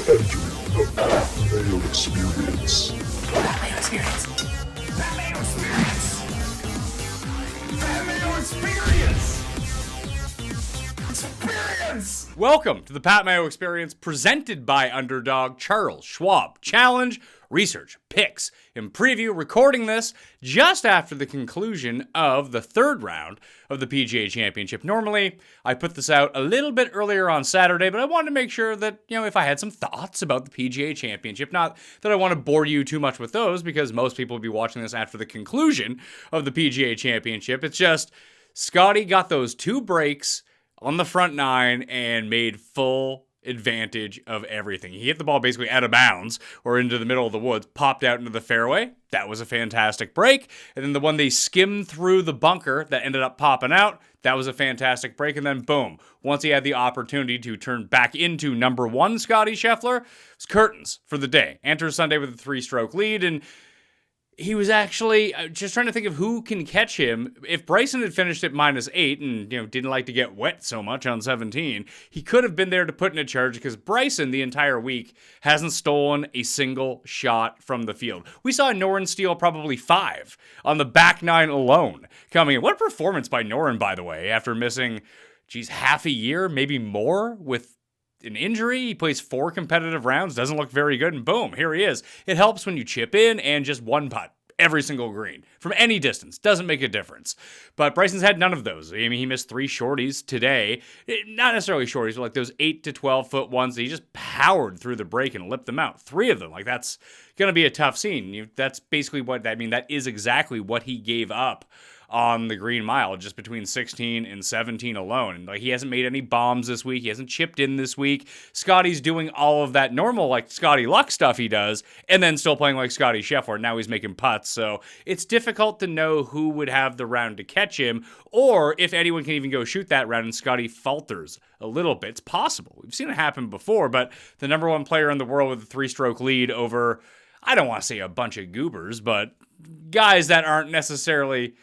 entering the Mayo Experience. Mayo Experience. Mayo Experience. Mayo Experience. Experience. Welcome to the Pat Mayo Experience, presented by underdog Charles Schwab Challenge Research Picks. In preview, recording this just after the conclusion of the third round of the PGA Championship. Normally, I put this out a little bit earlier on Saturday, but I wanted to make sure that, if I had some thoughts about the PGA Championship, not that I want to bore you too much with those, because most people will be watching this after the conclusion of the PGA Championship. It's just, Scotty got those two breaks on the front nine and made full advantage of everything. He hit the ball basically out of bounds or into the middle of the woods, popped out into the fairway. That was a fantastic break. And then the one they skimmed through the bunker that ended up popping out, that was a fantastic break. And then boom, once he had the opportunity to turn back into number one Scotty Scheffler, it's curtains for the day. Enters Sunday with a 3-stroke lead, and he was actually just trying to think of who can catch him. If Bryson had finished at -8 and, didn't like to get wet so much on 17, he could have been there to put in a charge, because Bryson the entire week hasn't stolen a single shot from the field. We saw Noren steal probably 5 on the back nine alone coming in. What a performance by Noren, by the way, after missing, half a year, maybe more, with an injury. He plays 4 competitive rounds, doesn't look very good, and boom, here he is. It helps when you chip in and just one putt every single green from any distance. Doesn't make a difference. But Bryson's had none of those. He missed 3 shorties today. Not necessarily shorties, but like those 8 to 12 foot ones that he just powered through the break and lipped them out. 3 of them. That's going to be a tough scene. That's basically what that that is exactly what he gave up on the Green Mile, just between 16 and 17 alone. And he hasn't made any bombs this week. He hasn't chipped in this week. Scotty's doing all of that normal, Scotty Luck stuff he does, and then still playing like Scotty Scheffler. Now he's making putts. So it's difficult to know who would have the round to catch him, or if anyone can even go shoot that round and Scotty falters a little bit. It's possible. We've seen it happen before, but the number one player in the world with a 3-stroke lead over, I don't want to say a bunch of goobers, but guys that aren't necessarily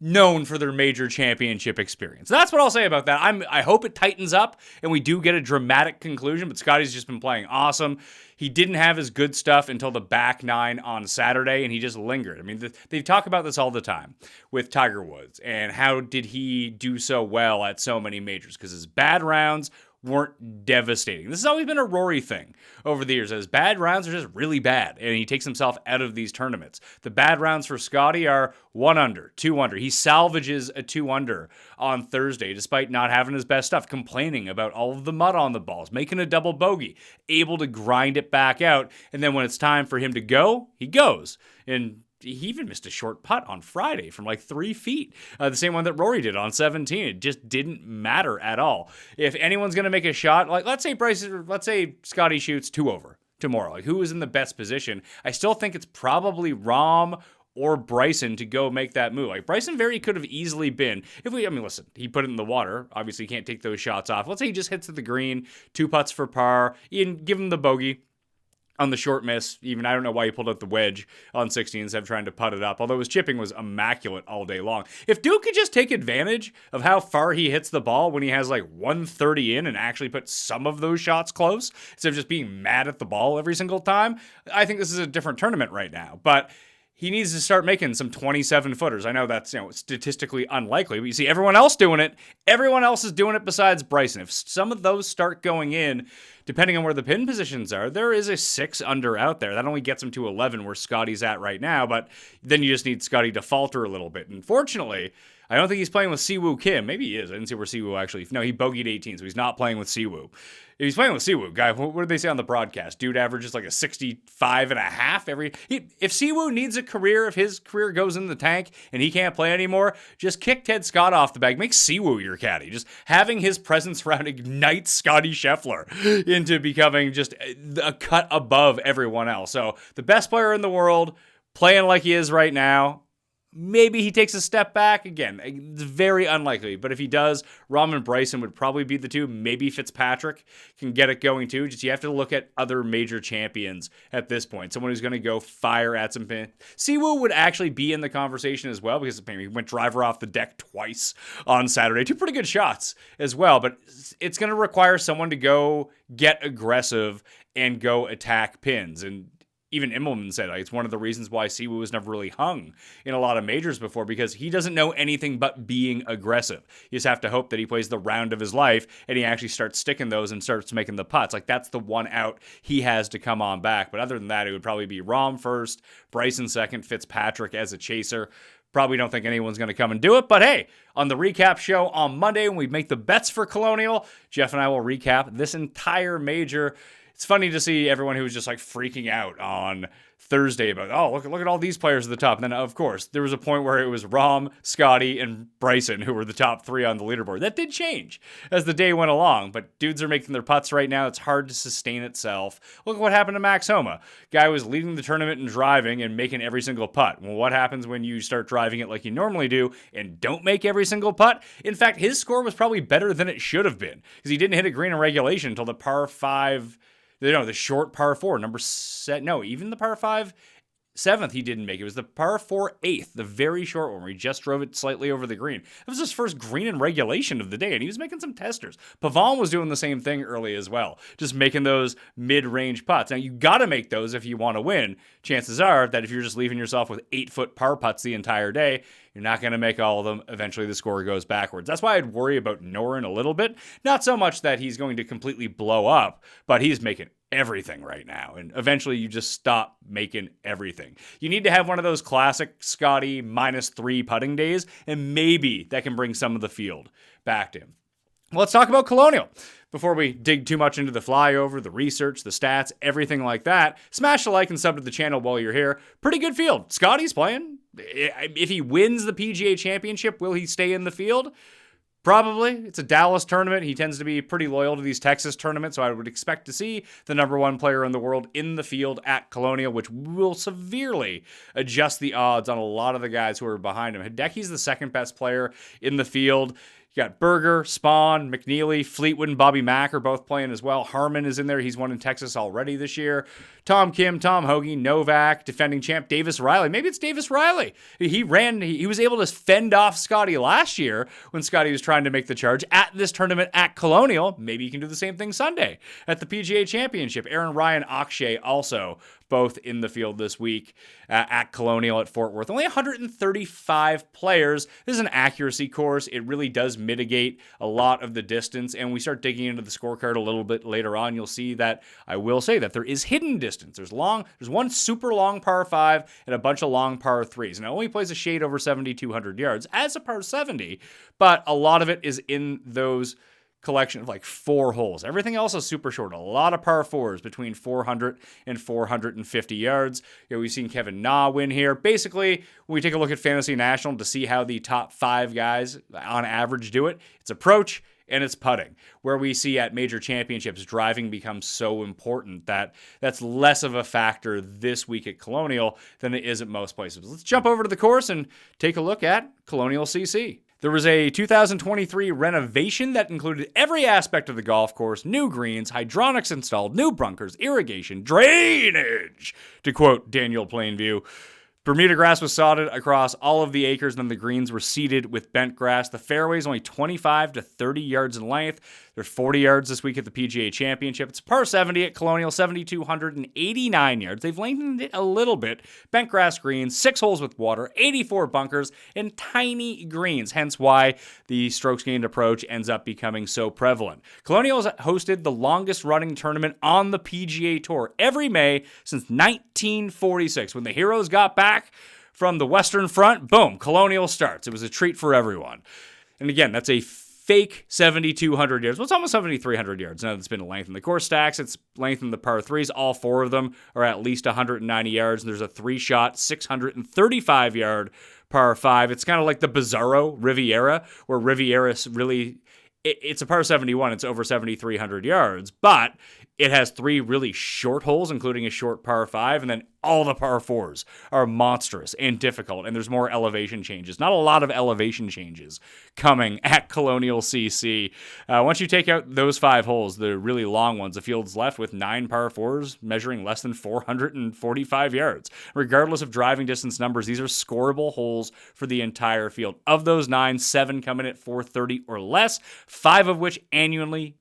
known for their major championship experience. That's what I'll say about that. I hope it tightens up and we do get a dramatic conclusion, but Scotty's just been playing awesome. He didn't have his good stuff until the back nine on Saturday, and he just lingered. They talk about this all the time with Tiger Woods, and how did he do so well at so many majors? Because his bad rounds weren't devastating. This has always been a Rory thing over the years. His bad rounds are just really bad, and he takes himself out of these tournaments. The bad rounds for Scotty are 1 under, 2 under. He salvages a 2 under on Thursday, despite not having his best stuff, complaining about all of the mud on the balls, making a double bogey, able to grind it back out, and then when it's time for him to go, he goes. And he even missed a short putt on Friday from 3 feet. The same one that Rory did on 17. It just didn't matter at all. If anyone's going to make a shot, let's say Scotty shoots 2 over tomorrow. Who is in the best position? I still think it's probably Rahm or Bryson to go make that move. Bryson very could have easily been, listen, he put it in the water. Obviously, he can't take those shots off. Let's say he just hits at the green, 2 putts for par, and give him the bogey on the short miss. Even I don't know why he pulled out the wedge on 16 instead of trying to putt it up, although his chipping was immaculate all day long. If Duke could just take advantage of how far he hits the ball when he has 130 in and actually put some of those shots close, instead of just being mad at the ball every single time, I think this is a different tournament right now. But he needs to start making some 27-footers. I know that's statistically unlikely, but you see everyone else doing it. Everyone else is doing it besides Bryson. If some of those start going in, depending on where the pin positions are, there is a 6 under out there. That only gets him to 11 where Scotty's at right now, but then you just need Scotty to falter a little bit. And fortunately, I don't think he's playing with Siwoo Kim. Maybe he is. I didn't see where Siwoo actually... No, he bogeyed 18, so he's not playing with Siwoo. If he's playing with Siwoo, guy, what did they say on the broadcast? Dude averages a 65 and a half every... If Siwoo needs a career, if his career goes in the tank and he can't play anymore, just kick Ted Scott off the bag. Make Siwoo your caddy. Just having his presence around ignites Scotty Scheffler into becoming just a cut above everyone else. So the best player in the world, playing like he is right now, maybe he takes a step back. Again, it's very unlikely. But if he does, Rahm and Bryson would probably be the two. Maybe Fitzpatrick can get it going too. Just you have to look at other major champions at this point. Someone who's going to go fire at some pin. Siwoo would actually be in the conversation as well because he went driver off the deck twice on Saturday. Two pretty good shots as well. But it's going to require someone to go get aggressive and go attack pins. And even Immelman said it's one of the reasons why Siwoo was never really hung in a lot of majors before, because he doesn't know anything but being aggressive. You just have to hope that he plays the round of his life and he actually starts sticking those and starts making the putts. Like, that's the one out he has to come on back. But other than that, it would probably be Rahm first, Bryson second, Fitzpatrick as a chaser. Probably don't think anyone's going to come and do it. But hey, on the recap show on Monday, when we make the bets for Colonial, Jeff and I will recap this entire major. It's funny to see everyone who was just like freaking out on Thursday about, oh, look at all these players at the top. And then, of course, there was a point where it was Rahm, Scotty, and Bryson who were the top three on the leaderboard. That did change as the day went along, but dudes are making their putts right now. It's hard to sustain itself. Look at what happened to Max Homa. Guy was leading the tournament and driving and making every single putt. Well, what happens when you start driving it like you normally do and don't make every single putt? In fact, his score was probably better than it should have been because he didn't hit a green in regulation until the par 5... the short par 4, even the par 5 7th he didn't make. It was the par 4 8th, the very short one where he just drove it slightly over the green. That was his first green in regulation of the day, and he was making some testers. Pavon was doing the same thing early as well, just making those mid-range putts. Now, you got to make those if you want to win. Chances are that if you're just leaving yourself with 8-foot par putts the entire day, you're not going to make all of them. Eventually, the score goes backwards. That's why I'd worry about Noren a little bit. Not so much that he's going to completely blow up, but he's making everything right now. And eventually, you just stop making everything. You need to have one of those classic Scotty -3 putting days, and maybe that can bring some of the field back to him. Let's talk about Colonial. Before we dig too much into the flyover, the research, the stats, everything like that, smash the like and sub to the channel while you're here. Pretty good field. Scotty's playing. If he wins the PGA Championship, will he stay in the field? Probably. It's a Dallas tournament. He tends to be pretty loyal to these Texas tournaments, so I would expect to see the number one player in the world in the field at Colonial, which will severely adjust the odds on a lot of the guys who are behind him. Hideki's the second best player in the field. You got Berger, Spawn, McNeely, Fleetwood, and Bobby Mack are both playing as well. Harmon is in there. He's won in Texas already this year. Tom Kim, Tom Hoagie, Novak, defending champ Davis Riley. Maybe it's Davis Riley. He was able to fend off Scotty last year when Scotty was trying to make the charge at this tournament at Colonial. Maybe he can do the same thing Sunday at the PGA Championship. Aaron Ryan, Akshay also both in the field this week at Colonial at Fort Worth. Only 135 players. This is an accuracy course. It really does mitigate a lot of the distance. And we start digging into the scorecard a little bit later on. You'll see that I will say that there is hidden distance. There's one super long par 5 and a bunch of long par 3s. And it only plays a shade over 7,200 yards as a par 70, but a lot of it is in those collection of like 4 holes. Everything else is super short. A lot of par 4s between 400 and 450 yards. We've seen Kevin Na win here. Basically, when we take a look at Fantasy National to see how the top 5 guys on average do it, it's approach and it's putting. Where we see at major championships, driving becomes so important that that's less of a factor this week at Colonial than it is at most places. Let's jump over to the course and take a look at Colonial CC. There was a 2023 renovation that included every aspect of the golf course: new greens, hydronics installed, new bunkers, irrigation, drainage, to quote Daniel Plainview. Bermuda grass was sodded across all of the acres, and then the greens were seeded with bent grass. The fairway is only 25 to 30 yards in length. There's 40 yards this week at the PGA Championship. It's par 70 at Colonial, 7,289 yards. They've lengthened it a little bit. Bent grass greens, 6 holes with water, 84 bunkers, and tiny greens, hence why the strokes gained approach ends up becoming so prevalent. Colonial has hosted the longest running tournament on the PGA Tour every May since 1946. When the Heroes got back from the Western Front, boom, Colonial starts. It was a treat for everyone. And again, that's a fake 7,200 yards. Well, it's almost 7,300 yards now that's been lengthened. The course stacks, it's lengthened the par 3s. All 4 of them are at least 190 yards. And there's a 3-shot, 635-yard par 5. It's kind of like the Bizarro Riviera, where Riviera really... It's a par 71. It's over 7,300 yards, but It has 3 really short holes, including a short par 5, and then all the par 4s are monstrous and difficult, and there's more elevation changes. Not a lot of elevation changes coming at Colonial CC. Once you take out those 5 holes, the really long ones, the field's left with 9 par 4s measuring less than 445 yards. Regardless of driving distance numbers, these are scoreable holes for the entire field. Of those 9, 7 come in at 430 or less, 5 of which annually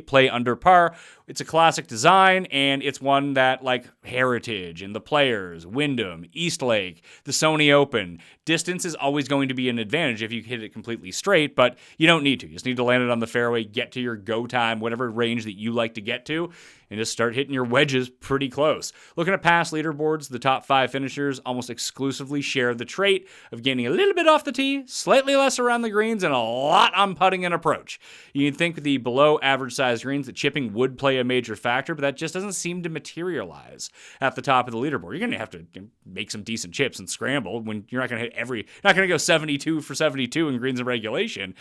play under par. It's a classic design, and it's one that, like Heritage and the Players, Wyndham, Eastlake, the Sony Open, distance is always going to be an advantage if you hit it completely straight, but you don't need to. You just need to land it on the fairway, get to your go time, whatever range that you like to get to, and just start hitting your wedges pretty close. Looking at past leaderboards, the top 5 finishers almost exclusively share the trait of gaining a little bit off the tee, slightly less around the greens, and a lot on putting and approach. You'd think with the below average size greens that chipping would play a major factor, but that just doesn't seem to materialize at the top of the leaderboard. You're going to have to make some decent chips and scramble when you're not going to hit you're not going to go 72 for 72 in greens and regulation.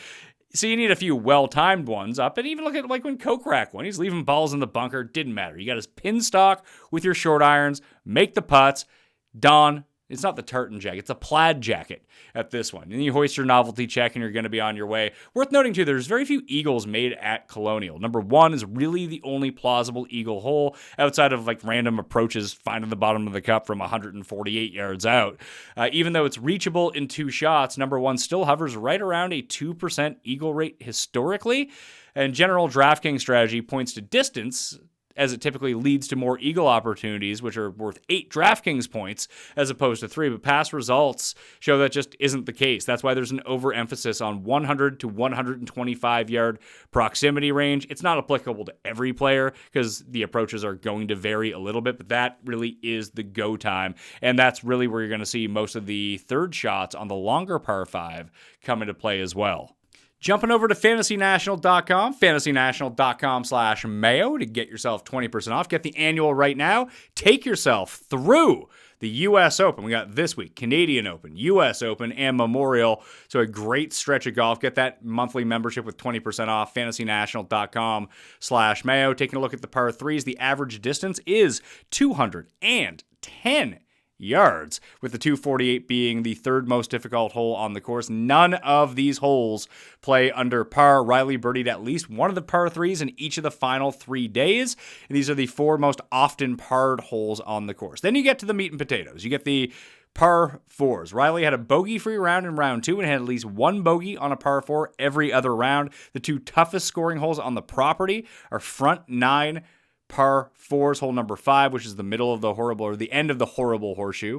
So you need a few well-timed ones up, and even look at like when Kokrak won. He's leaving balls in the bunker. Didn't matter. You got his pin stock with your short irons, make the putts, Don. It's not the tartan jacket. It's a plaid jacket at this one. And then you hoist your novelty check and you're going to be on your way. Worth noting, too, there's very few eagles made at Colonial. Number 1 is really the only plausible eagle hole outside of like random approaches finding the bottom of the cup from 148 yards out. Even though it's reachable in 2 shots, number 1 still hovers right around a 2% eagle rate historically. And general DraftKings strategy points to distance, as it typically leads to more eagle opportunities, which are worth 8 DraftKings points as opposed to 3. But past results show that just isn't the case. That's why there's an overemphasis on 100 to 125 yard proximity range. It's not applicable to every player because the approaches are going to vary a little bit, but that really is the go time. And that's really where you're going to see most of the third shots on the longer par 5 come into play as well. Jumping over to fantasynational.com, fantasynational.com/Mayo to get yourself 20% off. Get the annual right now. Take yourself through the U.S. Open. We got this week, Canadian Open, U.S. Open, and Memorial. So a great stretch of golf. Get that monthly membership with 20% off, fantasynational.com/Mayo. Taking a look at the par 3s, the average distance is 210 yards, with the 248 being the 3rd most difficult hole on the course. None of these holes play under par. Riley birdied at least one of the par 3s in each of the final 3 days. And these are the 4 most often parred holes on the course. Then you get to the meat and potatoes. You get the par 4s. Riley had a bogey-free round in round 2 and had at least 1 bogey on a par 4 every other round. The 2 toughest scoring holes on the property are front 9 par 4s, hole number 5, which is the middle of the horrible, or the end of the horrible horseshoe.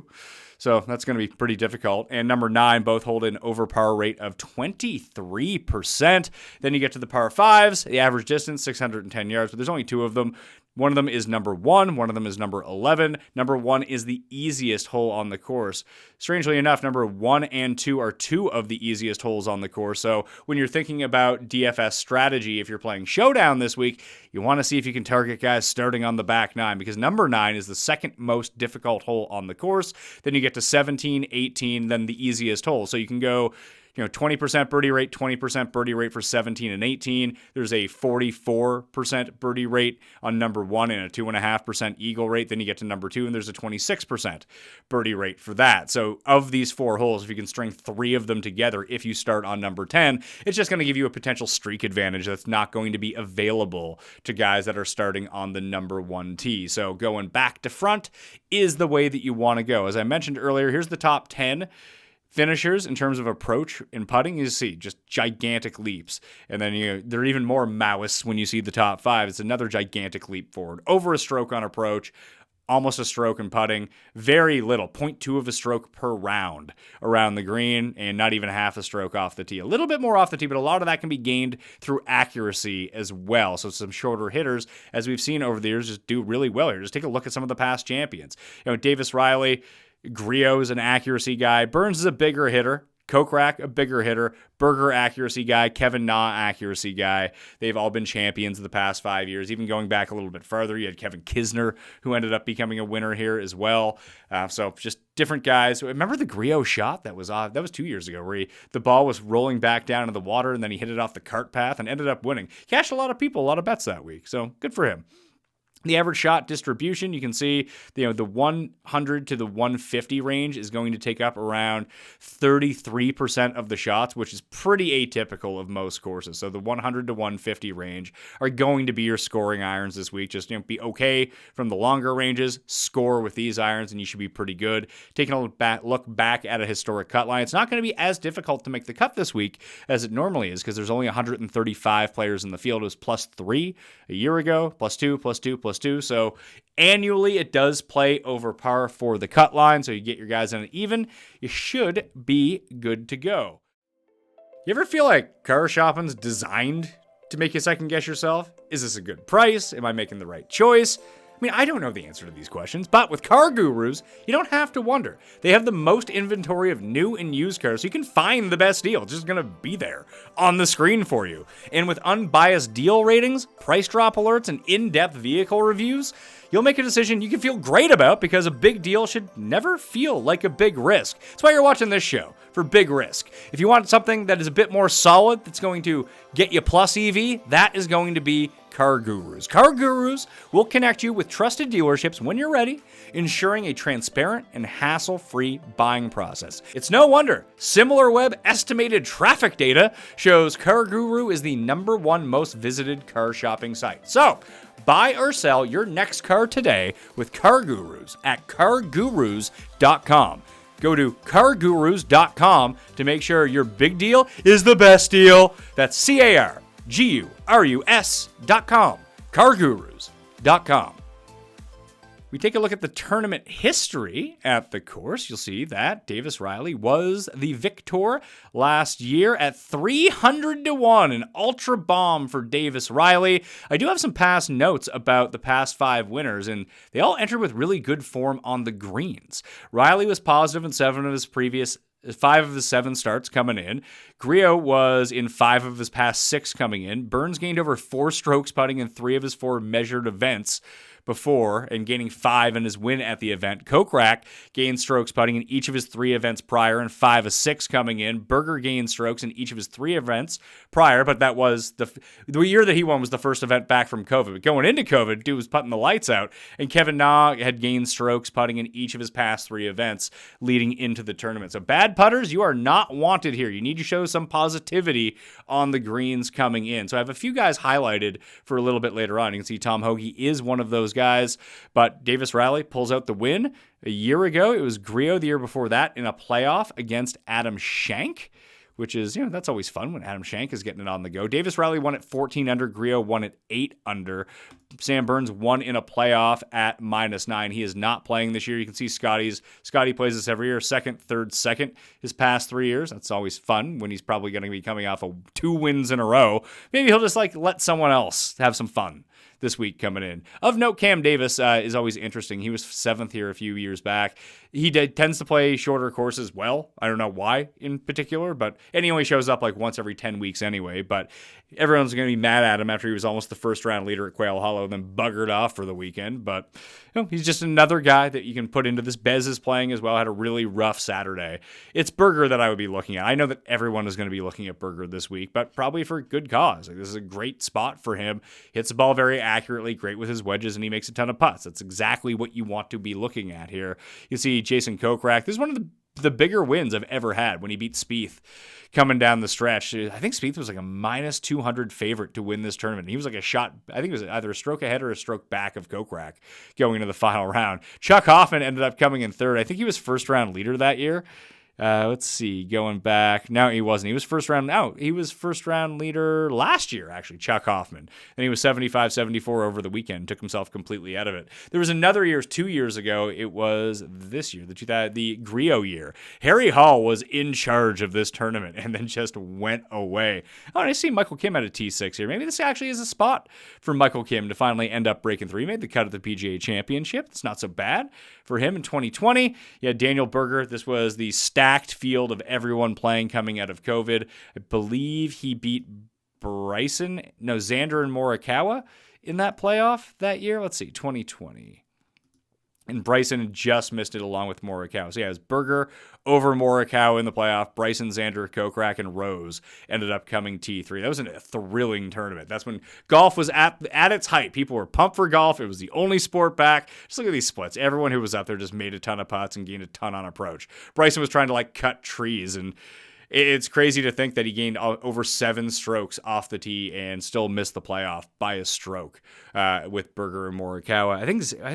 So that's going to be pretty difficult. And number 9, both hold an over par rate of 23%. Then you get to the par 5s, the average distance, 610 yards, but there's only 2 of them. One of them is number 1. One of them is number 11. Number 1 is the easiest hole on the course. Strangely enough, number 1 and 2 are 2 of the easiest holes on the course. So when you're thinking about DFS strategy, if you're playing Showdown this week, you want to see if you can target guys starting on the back 9, because number 9 is the 2nd most difficult hole on the course. Then you get to 17, 18, then the easiest hole. So you can go 20% birdie rate, 20% birdie rate for 17 and 18. There's a 44% birdie rate on number 1 and a 2.5% eagle rate. Then you get to number 2, and there's a 26% birdie rate for that. So of these 4 holes, if you can string 3 of them together, if you start on number 10, it's just going to give you a potential streak advantage that's not going to be available to guys that are starting on the number 1 tee. So going back to front is the way that you want to go. As I mentioned earlier, here's the top 10 finishers in terms of approach and putting. You see just gigantic leaps. And then there are even more Maoists when you see the top 5. It's another gigantic leap forward. Over a stroke on approach, almost a stroke in putting, very little, 0.2 of a stroke per round around the green, and not even half a stroke off the tee. A little bit more off the tee, but a lot of that can be gained through accuracy as well. So some shorter hitters, as we've seen over the years, just do really well here. Just take a look at some of the past champions. Davis Riley, Griot's an accuracy guy. Burns is a bigger hitter. Kokrak, a bigger hitter. Berger, accuracy guy. Kevin Na, accuracy guy. They've all been champions the past 5 years. Even going back a little bit further, you had Kevin Kisner, who ended up becoming a winner here as well. So just different guys. Remember the Griot shot that was 2 years ago, where the ball was rolling back down into the water, and then he hit it off the cart path and ended up winning. Cashed a lot of people, a lot of bets that week. So good for him. The average shot distribution, you can see, the 100 to the 150 range is going to take up around 33% of the shots, which is pretty atypical of most courses. So the 100 to 150 range are going to be your scoring irons this week. Just be okay from the longer ranges, score with these irons, and you should be pretty good. Taking a look back at a historic cut line, it's not going to be as difficult to make the cut this week as it normally is because there's only 135 players in the field. It was +3 a year ago, +2, +2, +2. So annually, it does play over par for the cut line. So you get your guys on an even. You should be good to go. You ever feel like car shopping's designed to make you second guess yourself? Is this a good price? Am I making the right choice? I mean, I don't know the answer to these questions, but with CarGurus, you don't have to wonder. They have the most inventory of new and used cars, so you can find the best deal. It's just going to be there on the screen for you. And with unbiased deal ratings, price drop alerts, and in-depth vehicle reviews, you'll make a decision you can feel great about because a big deal should never feel like a big risk. That's why you're watching this show, for Big Risk. If you want something that is a bit more solid, that's going to get you plus EV, that is going to be CarGurus. CarGurus will connect you with trusted dealerships when you're ready, ensuring a transparent and hassle-free buying process. It's no wonder SimilarWeb estimated traffic data shows CarGuru is the #1 most visited car shopping site. So, buy or sell your next car today with CarGurus at CarGurus.com. Go to CarGurus.com to make sure your big deal is the best deal. That's CarGurus.com. CarGurus.com. We take a look at the tournament history at the course. You'll see that Davis Riley was the victor last year at 300 to 1, an ultra bomb for Davis Riley. I do have some past notes about the past 5 winners, and they all entered with really good form on the greens. Riley was positive in 5 of his 7 starts coming in. Griot was in 5 of his past 6 coming in. Burns gained over 4 strokes putting in 3 of his 4 measured events before and gaining 5 in his win at the event. Kokrak gained strokes putting in each of his 3 events prior and 5 of 6 coming in. Berger gained strokes in each of his 3 events prior, but that was the year that he won was the first event back from COVID. But going into COVID, dude was putting the lights out, and Kevin Na had gained strokes putting in each of his past 3 events leading into the tournament. So bad putters, you are not wanted here. You need to show some positivity on the greens coming in. So I have a few guys highlighted for a little bit later on. You can see Tom Hoagie is one of those guys, but Davis Riley pulls out the win. A year ago, it was Griot the year before that in a playoff against Adam Schenk, which is, that's always fun when Adam Schenk is getting it on the go. Davis Riley won at 14 under, Griot won at 8 under. Sam Burns won in a playoff at -9. He is not playing this year. You can see Scotty plays this every year, second, third, second his past 3 years. That's always fun when he's probably going to be coming off of 2 wins in a row. Maybe he'll just let someone else have some fun this week coming in. Of note, Cam Davis is always interesting. He was 7th here a few years back. He tends to play shorter courses well. I don't know why in particular, and he only shows up once every 10 weeks anyway, but everyone's going to be mad at him after he was almost the first round leader at Quail Hollow and then buggered off for the weekend. But he's just another guy that you can put into this. Bez is playing as well, had a really rough Saturday. It's Berger that I would be looking at. I know that everyone is going to be looking at Berger this week, but probably for good cause. This is a great spot for him. Hits the ball very accurately, great with his wedges, and he makes a ton of putts. That's exactly what you want to be looking at here. You see Jason Kokrak. This is one of the bigger wins I've ever had when he beat Spieth coming down the stretch. I think Spieth was a -200 favorite to win this tournament. He was a shot, I think it was either a stroke ahead or a stroke back of Kokrak going into the final round. Chuck Hoffman ended up coming in 3rd. I think he was first round leader that year. Let's see, going back. No, he wasn't. He was first round. No, he was first round leader last year, actually, Chuck Hoffman. And he was 75-74 over the weekend. Took himself completely out of it. There was another year, 2 years ago. It was this year, the Griot year. Harry Hall was in charge of this tournament and then just went away. Oh, and I see Michael Kim at a T6 here. Maybe this actually is a spot for Michael Kim to finally end up breaking through. He made the cut at the PGA Championship. It's not so bad for him in 2020. Yeah, Daniel Berger. This was the stacked field of everyone playing coming out of COVID. I believe he beat Xander and Morikawa in that playoff that year. Let's see, 2020. And Bryson just missed it along with Morikawa. So yeah, it was Berger over Morikawa in the playoff. Bryson, Xander, Kokrak, and Rose ended up coming T3. That was a thrilling tournament. That's when golf was at its height. People were pumped for golf. It was the only sport back. Just look at these splits. Everyone who was out there just made a ton of putts and gained a ton on approach. Bryson was trying to cut trees, and it's crazy to think that he gained over 7 strokes off the tee and still missed the playoff by a stroke with Berger and Morikawa. I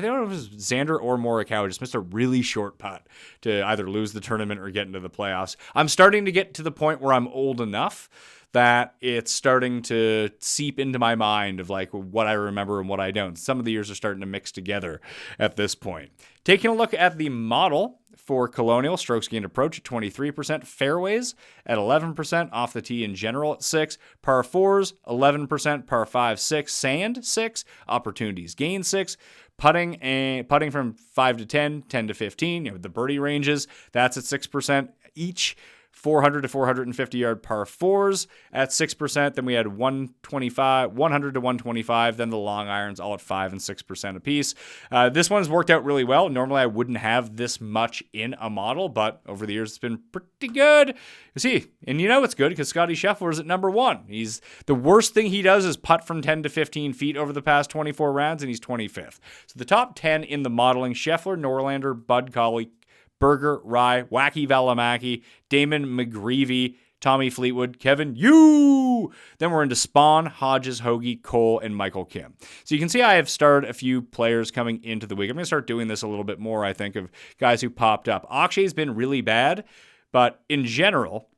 don't know if it was Xander or Morikawa just missed a really short putt to either lose the tournament or get into the playoffs. I'm starting to get to the point where I'm old enough that it's starting to seep into my mind of what I remember and what I don't. Some of the years are starting to mix together at this point. Taking a look at the model for Colonial, strokes gained approach at 23%, fairways at 11%, off the tee in general at 6%, par 4s 11%, par 5 6%, sand 6%, opportunities gained 6%, putting from 5 to 10, 10 to 15, the birdie ranges, that's at 6% each. 400 to 450 yard par 4s at 6%. Then we had 100 to 125. Then the long irons all at 5 and 6% apiece. This one's worked out really well. Normally I wouldn't have this much in a model, but over the years it's been pretty good. See, and it's good because Scotty Scheffler is at number 1. He's the worst thing he does is putt from 10 to 15 feet over the past 24 rounds, and he's 25th. So the top 10 in the modeling: Scheffler, Norlander, Bud Colley, Berger, Rye, Wacky Valimaki, Damon McGreevy, Tommy Fleetwood, Kevin Yu. Then we're into Spawn, Hodges, Hoagie, Cole, and Michael Kim. So you can see I have starred a few players coming into the week. I'm going to start doing this a little bit more, I think, of guys who popped up. Akshay's been really bad, but in general,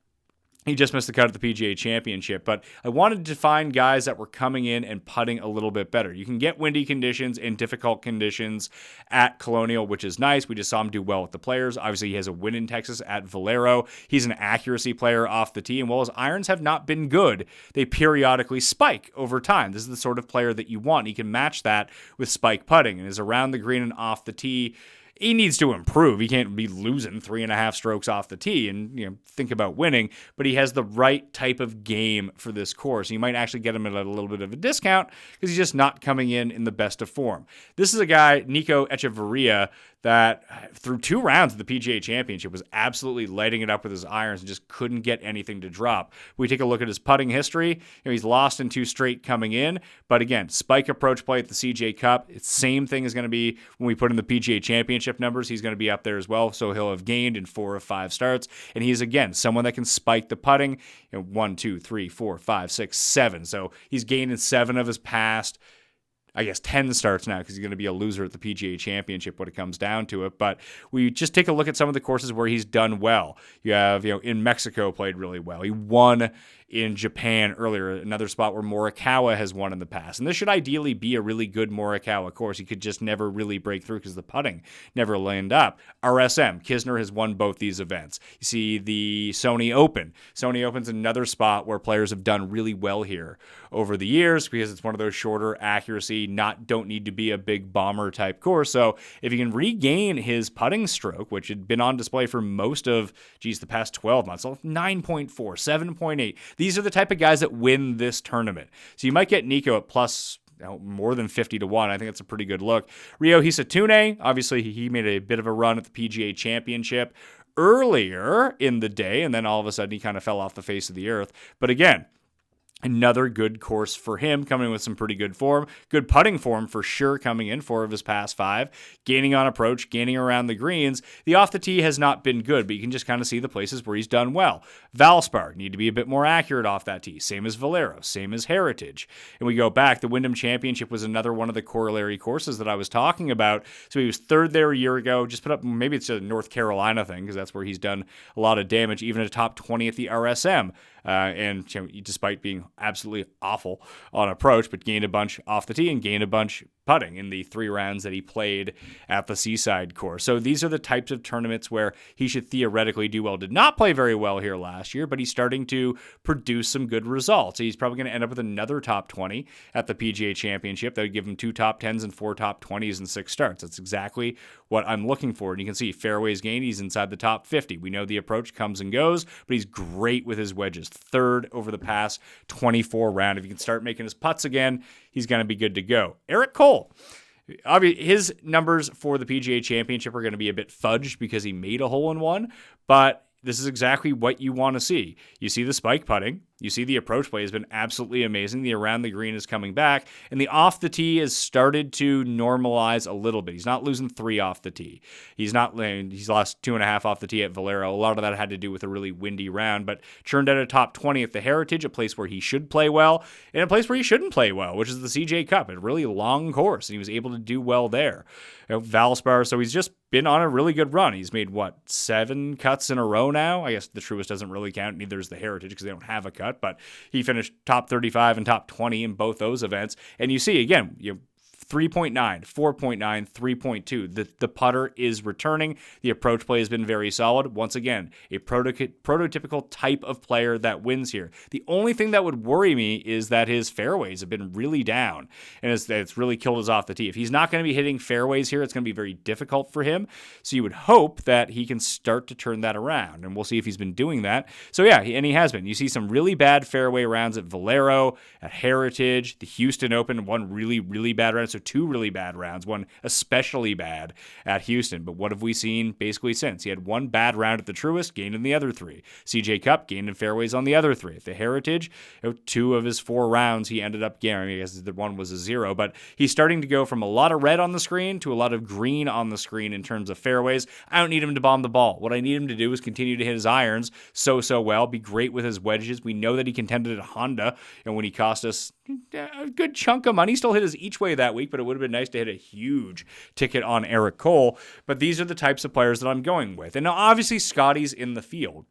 he just missed the cut at the PGA Championship, but I wanted to find guys that were coming in and putting a little bit better. You can get windy conditions and difficult conditions at Colonial, which is nice. We just saw him do well with the players. Obviously, he has a win in Texas at Valero. He's an accuracy player off the tee, and while his irons have not been good, they periodically spike over time. This is the sort of player that you want. He can match that with spike putting, and is around the green and off the tee. He needs to improve. He can't be losing 3.5 strokes off the tee and think about winning, but he has the right type of game for this course. You might actually get him at a little bit of a discount because he's just not coming in the best of form. This is a guy, Nico Echeverria, that through 2 rounds of the PGA Championship was absolutely lighting it up with his irons and just couldn't get anything to drop. We take a look at his putting history. He's lost in 2 straight coming in, but again, spike approach play at the CJ Cup. It's the same thing is going to be when we put in the PGA Championship numbers. He's going to be up there as well, so he'll have gained in 4 of 5 starts, and he's again someone that can spike the putting. 1, 2, 3, 4, 5, 6, 7. So he's gained in 7 of his past, 10 starts now because he's going to be a loser at the PGA Championship when it comes down to it. But we just take a look at some of the courses where he's done well. You have, in Mexico played really well. He won in Japan earlier, another spot where Morikawa has won in the past. And this should ideally be a really good Morikawa course. He could just never really break through because the putting never lined up. RSM, Kisner has won both these events. You see the Sony Open. Sony Open's another spot where players have done really well here over the years because it's one of those shorter accuracy, don't need to be a big bomber type course. So if he can regain his putting stroke, which had been on display for most of, the past 12 months, so 9.4, 7.8, these are the type of guys that win this tournament. So you might get Nico at plus more than 50 to 1. I think that's a pretty good look. Ryo Hisatune, obviously he made a bit of a run at the PGA Championship earlier in the day, and then all of a sudden he kind of fell off the face of the earth. But again, another good course for him, coming with some pretty good form. Good putting form for sure coming in, 4 of his past 5. Gaining on approach, gaining around the greens. The off the tee has not been good, but you can just kind of see the places where he's done well. Valspar, need to be a bit more accurate off that tee. Same as Valero, same as Heritage. And we go back, the Wyndham Championship was another one of the corollary courses that I was talking about. So he was 3rd there a year ago, just put up, maybe it's a North Carolina thing, because that's where he's done a lot of damage, even a top 20 at the RSM. And despite being absolutely awful on approach, but gained a bunch off the tee and gained a bunch putting in the 3 rounds that he played at the Seaside course. So these are the types of tournaments where he should theoretically do well. Did not play very well here last year, but he's starting to produce some good results. He's probably going to end up with another top 20 at the PGA Championship. That would give him 2 top 10s and 4 top 20s and 6 starts. That's exactly what I'm looking for. And you can see fairways gained, he's inside the top 50. We know the approach comes and goes, but he's great with his wedges. 3rd over the past 24 round. If he can start making his putts again, he's going to be good to go. Eric Cole. obviously his numbers for the PGA Championship are going to be a bit fudged because he made a hole-in-one, but this is exactly what you want to see. You see the spike putting. You see the approach play has been absolutely amazing. The around the green is coming back, and the off the tee has started to normalize a little bit. He's not losing 3 off the tee. He's lost 2.5 off the tee at Valero. A lot of that had to do with a really windy round, but churned out a top 20 at the Heritage, a place where he should play well, and a place where he shouldn't play well, which is the CJ Cup, a really long course, and he was able to do well there. Valspar, so he's just been on a really good run. He's made, 7 cuts in a row now? I guess the Truist doesn't really count. Neither is the Heritage because they don't have a cut, but he finished top 35 and top 20 in both those events. And you see, again, 3.9, 4.9, 3.2. The putter is returning. The approach play has been very solid. Once again, a prototypical type of player that wins here. The only thing that would worry me is that his fairways have been really down, and it's really killed us off the tee. If he's not going to be hitting fairways here, it's going to be very difficult for him. So you would hope that he can start to turn that around, and we'll see if he's been doing that. So yeah, and he has been. You see some really bad fairway rounds at Valero, at Heritage, the Houston Open, one really, really bad round. So 2 really bad rounds, one especially bad at Houston. But what have we seen basically since? He had 1 bad round at the Truist, gained in the other 3. CJ Cup, gained in fairways on the other 3. At the Heritage, 2 of his 4 rounds, he ended up gaining. I guess the one was a 0, but he's starting to go from a lot of red on the screen to a lot of green on the screen in terms of fairways. I don't need him to bomb the ball. What I need him to do is continue to hit his irons so well, be great with his wedges. We know that he contended at Honda, and when he cost us a good chunk of money, still hit his each way that week, but it would have been nice to hit a huge ticket on Eric Cole. But these are the types of players that I'm going with. And now obviously Scotty's in the field,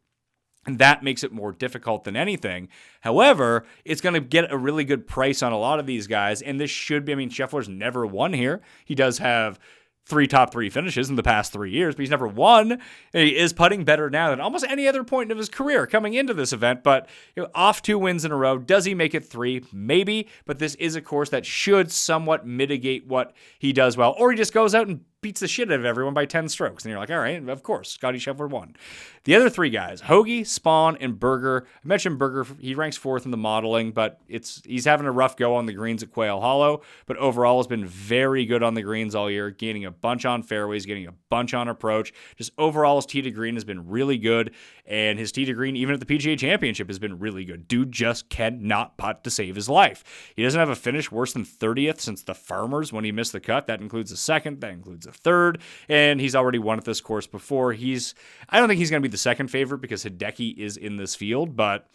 and that makes it more difficult than anything. However, it's going to get a really good price on a lot of these guys, and this should be, Scheffler's never won here. He does have 3 top 3 finishes in the past 3 years, but he's never won. And he is putting better now than almost any other point of his career coming into this event. But off 2 wins in a row, does he make it 3? Maybe, but this is a course that should somewhat mitigate what he does well, or he just goes out and beats the shit out of everyone by 10 strokes. And you're like, all right, of course, Scotty Scheffler won. The other 3 guys, Hoagie, Spawn, and Berger. I mentioned Berger, he ranks 4th in the modeling, but he's having a rough go on the greens at Quail Hollow, but overall has been very good on the greens all year, gaining a bunch on fairways, getting a bunch on approach. Just overall, his tee to green has been really good, and his tee to green, even at the PGA Championship, has been really good. Dude just cannot putt to save his life. He doesn't have a finish worse than 30th since the Farmers when he missed the cut. That includes a second, that includes a third, and he's already won at this course before. I don't think he's going to be the second favorite because Hideki is in this field, but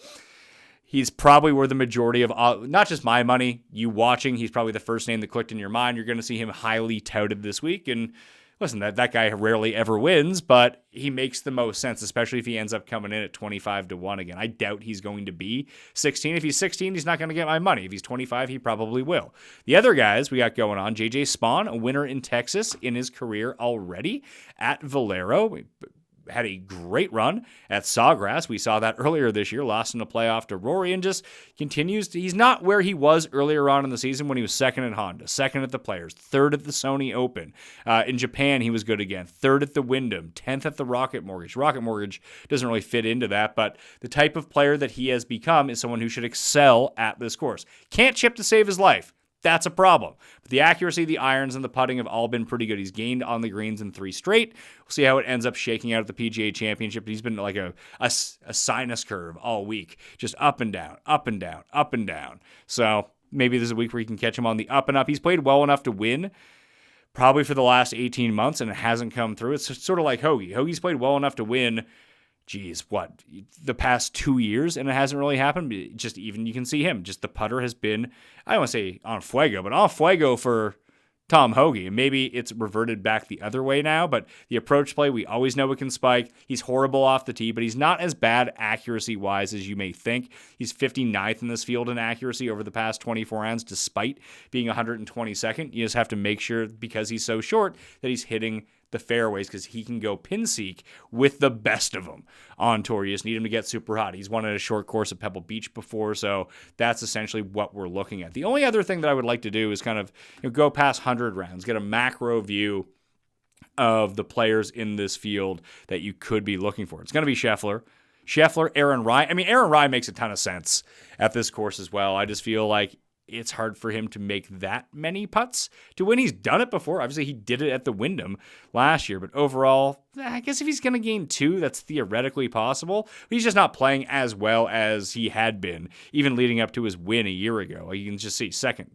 he's probably where the majority of, not just my money, you watching, he's probably the first name that clicked in your mind. You're going to see him highly touted this week, and listen, that guy rarely ever wins, but he makes the most sense, especially if he ends up coming in at 25-1 again. I doubt he's going to be 16. If he's 16, he's not going to get my money. If he's 25, he probably will. The other guys we got going on, JJ Spawn, a winner in Texas in his career already at Valero. Had a great run at Sawgrass. We saw that earlier this year, lost in a playoff to Rory, and just continues to, he's not where he was earlier on in the season when he was second at Honda, second at the Players, third at the Sony Open. In Japan, he was good again, third at the Wyndham, 10th at the Rocket Mortgage. Rocket Mortgage doesn't really fit into that, but the type of player that he has become is someone who should excel at this course. Can't chip to save his life. That's a problem. But the accuracy, the irons, and the putting have all been pretty good. He's gained on the greens in 3 straight. We'll see how it ends up shaking out at the PGA Championship. He's been like a sinus curve all week, just up and down, up and down, up and down. So maybe this is a week where you can catch him on the up and up. He's played well enough to win probably for the last 18 months, and it hasn't come through. It's sort of like Hoagie. Hoagie's played well enough to win the past 2 years, and it hasn't really happened. Just even you can see him. Just the putter has been, I don't want to say on fuego, but on fuego for Tom Hoagie. Maybe it's reverted back the other way now, but the approach play, we always know it can spike. He's horrible off the tee, but he's not as bad accuracy-wise as you may think. He's 59th in this field in accuracy over the past 24 rounds, despite being 122nd. You just have to make sure, because he's so short, that he's hitting the fairways, because he can go pin seek with the best of them on tour. You just need him to get super hot. He's won at a short course at Pebble Beach before, so that's essentially what we're looking at. The only other thing that I would like to do is kind of go past 100 rounds, get a macro view of the players in this field that you could be looking for. It's going to be Scheffler, Aaron Rai. Aaron Rai makes a ton of sense at this course as well. I just feel like it's hard for him to make that many putts to win. He's done it before. Obviously, he did it at the Wyndham last year. But overall, I guess if he's going to gain 2, that's theoretically possible. But he's just not playing as well as he had been, even leading up to his win a year ago. You can just see second,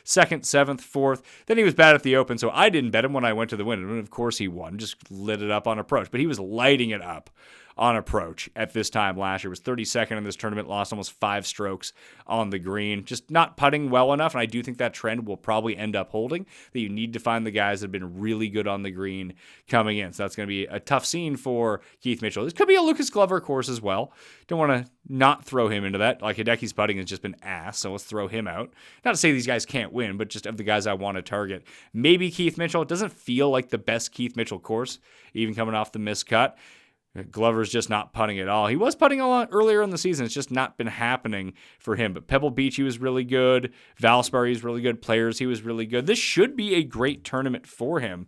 7th, 4th. Then he was bad at the Open, so I didn't bet him when I went to the Wyndham. And of course he won, just lit it up on approach. But he was lighting it up on approach at this time last year. Was 32nd in this tournament, lost almost 5 strokes on the green. Just not putting well enough, and I do think that trend will probably end up holding, that you need to find the guys that have been really good on the green coming in. So that's going to be a tough scene for Keith Mitchell. This could be a Lucas Glover course as well. Don't want to not throw him into that. Like, Hideki's putting has just been ass, so let's throw him out. Not to say these guys can't win, but just of the guys I want to target. Maybe Keith Mitchell. It doesn't feel like the best Keith Mitchell course, even coming off the missed cut. Glover's just not putting at all. He was putting a lot earlier in the season. It's just not been happening for him. But Pebble Beach, he was really good. Valspar, he was really good. Players, he was really good. This should be a great tournament for him.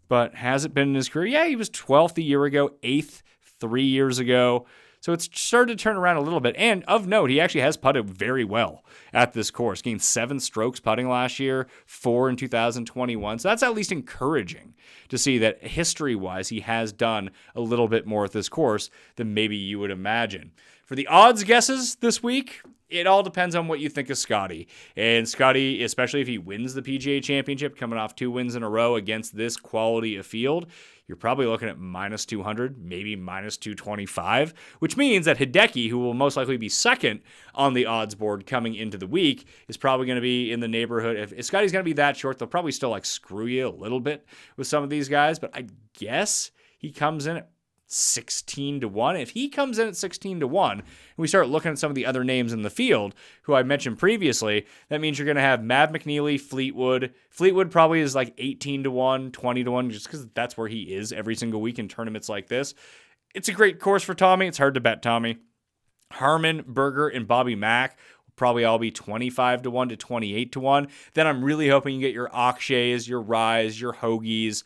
But has it been in his career? Yeah, he was 12th a year ago, 8th 3 years ago. So it's started to turn around a little bit. And of note, he actually has putted very well at this course. Gained 7 strokes putting last year, 4 in 2021. So that's at least encouraging to see that history-wise, he has done a little bit more at this course than maybe you would imagine. For the odds guesses this week, it all depends on what you think of Scotty. And Scotty, especially if he wins the PGA Championship, coming off 2 wins in a row against this quality of field, you're probably looking at minus 200, maybe minus 225, which means that Hideki, who will most likely be second on the odds board coming into the week, is probably going to be in the neighborhood. If Scotty's going to be that short, they'll probably still screw you a little bit with some of these guys, but I guess he comes in at 16-1. If he comes in at 16-1, and we start looking at some of the other names in the field who I mentioned previously, that means you're going to have Mav McNeely, Fleetwood. Fleetwood probably is 18-1, 20-1, just because that's where he is every single week in tournaments like this. It's a great course for Tommy. It's hard to bet Tommy. Harman, Berger, and Bobby Mack will probably all be 25-1 to 28-1. Then I'm really hoping you get your Akshays, your Ryes, your Hoagies.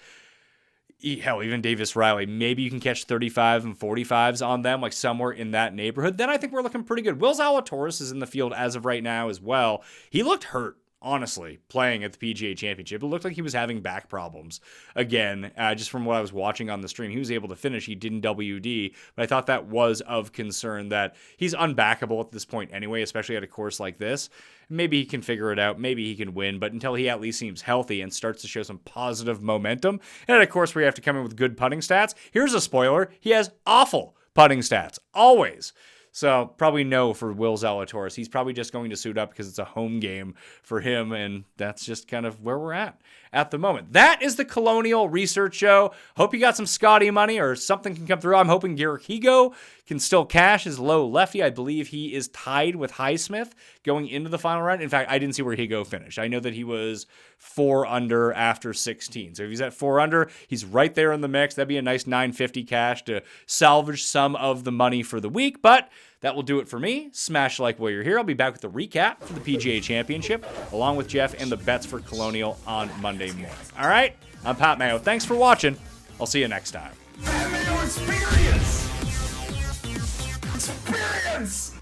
Hell, even Davis Riley. Maybe you can catch 35 and 45s on them, somewhere in that neighborhood. Then I think we're looking pretty good. Will Zalatoris is in the field as of right now as well. He looked hurt, honestly, playing at the PGA Championship. It looked like he was having back problems again, just from what I was watching on the stream. He was able to finish. He didn't WD, but I thought that was of concern that he's unbackable at this point anyway, especially at a course like this. Maybe he can figure it out. Maybe he can win, but until he at least seems healthy and starts to show some positive momentum, and at a course where you have to come in with good putting stats, here's a spoiler. He has awful putting stats, always. So probably no for Will Zalatoris. He's probably just going to suit up because it's a home game for him, and that's just kind of where we're at the moment. That is the Colonial Research Show. Hope you got some Scotty money or something can come through. I'm hoping Garrick Higo can still cash his low lefty. I believe he is tied with Highsmith going into the final round. In fact, I didn't see where Higo finished. I know that he was 4 under after 16. So if he's at 4 under, he's right there in the mix. That'd be a nice $950 cash to salvage some of the money for the week. But that will do it for me. Smash like while you're here. I'll be back with the recap for the PGA Championship, along with Jeff and the bets for Colonial on Monday morning. All right, I'm Pat Mayo. Thanks for watching. I'll see you next time. Mayo experience! Experience!